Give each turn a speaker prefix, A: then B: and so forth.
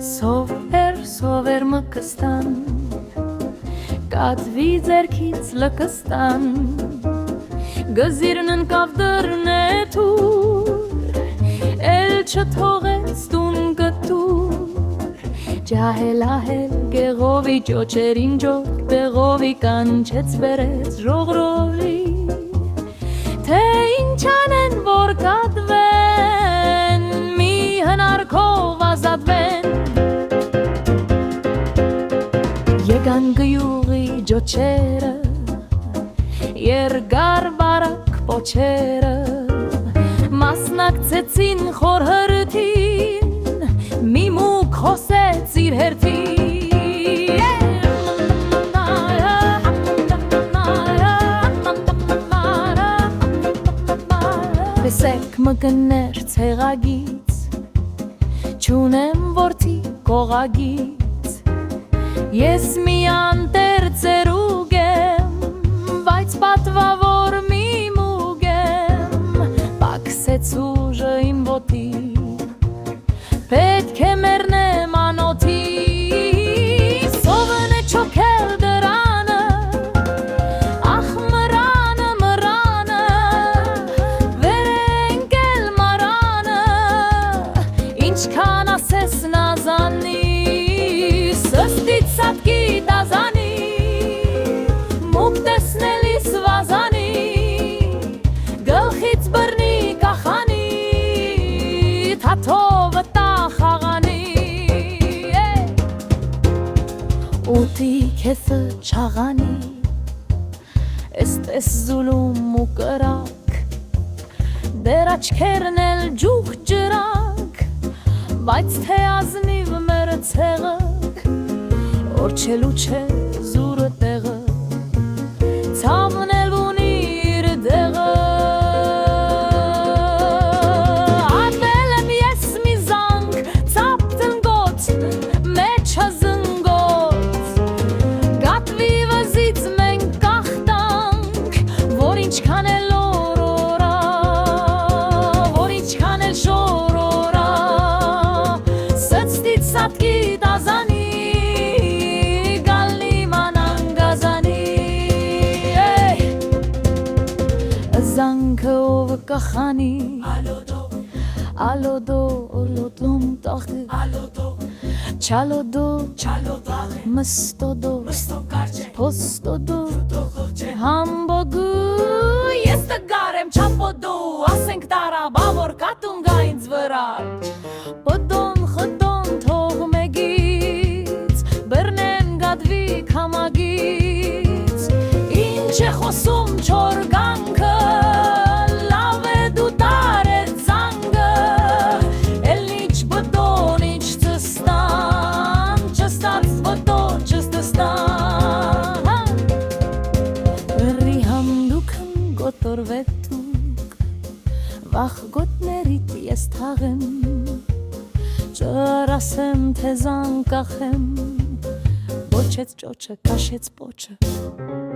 A: Սովեր մկստան Կատվի ձերքից լկստան Գզիրն ընկավ դռնետուր Էլ չթողեց տուն կտուր Ջահել գեղովի ճոչերին ջոկ Բեղովի կանչեց բերեց ժողրովի Թե ինչ անեն որ կատվեն Մի հնարքով ազատվեն Եկան գյուղի ջոչերը Երկար բարակ պոչերը Մասնակցեցին խորհրդին Մի մուկ խոսեց իր հերթին Տեսեք մկներ ցեղագից Չունեմ որդի կողագից Ես մի անտեր ծերուկ եմ Բայց պատվավոր մի մուկ եմ Պաքսեց ուժը իմ ոտի Պետք է մեռնեմ անոթի Սովն է չոքել դրանը Ախ մռանը Վեր է ընկել մարանը Ինչքան ասես նազանի Սստից սատկի տազանի Մուկ տեսնելիս վազանի Գլխից բռնի կախանի Թաթովը Ուտի քեզը չաղանի Էստես զուլում ու կրակ Դեր աչքերն էլ ջուղ ջրակ Բայց թե ազնիվ մեր ցեղը Օրչելու չէ զուրը տեղը Ցավն էլ ունի իր դեղը Ատվել եմ ես մի զանգ Ծապ տնգոց մեջը զնգոց Գատվի վզից մենք կախտանք Որ ինչքան էլ օրորա Որ ինչքան էլ շորորա Սծտից սատկի տազանի Զանքը ով կախանի Ալոդո, ոլոդոմ տախը Չալոդո, մստոդո Պոստոդո, համբոգու Ես տգար եմ չապոդո Ասենք տարա, բավոր կատունգա ինձ վրա Պոդոն, խտոն, թող մեգից Բրնեն գադվի կամագից Ինչ է խոսում չոր գանքը Վախ գոտներիտ ես թաղեմ Ճրասեմ թե զան կախեմ Ոչեց ճոչը, կաշեց պոչը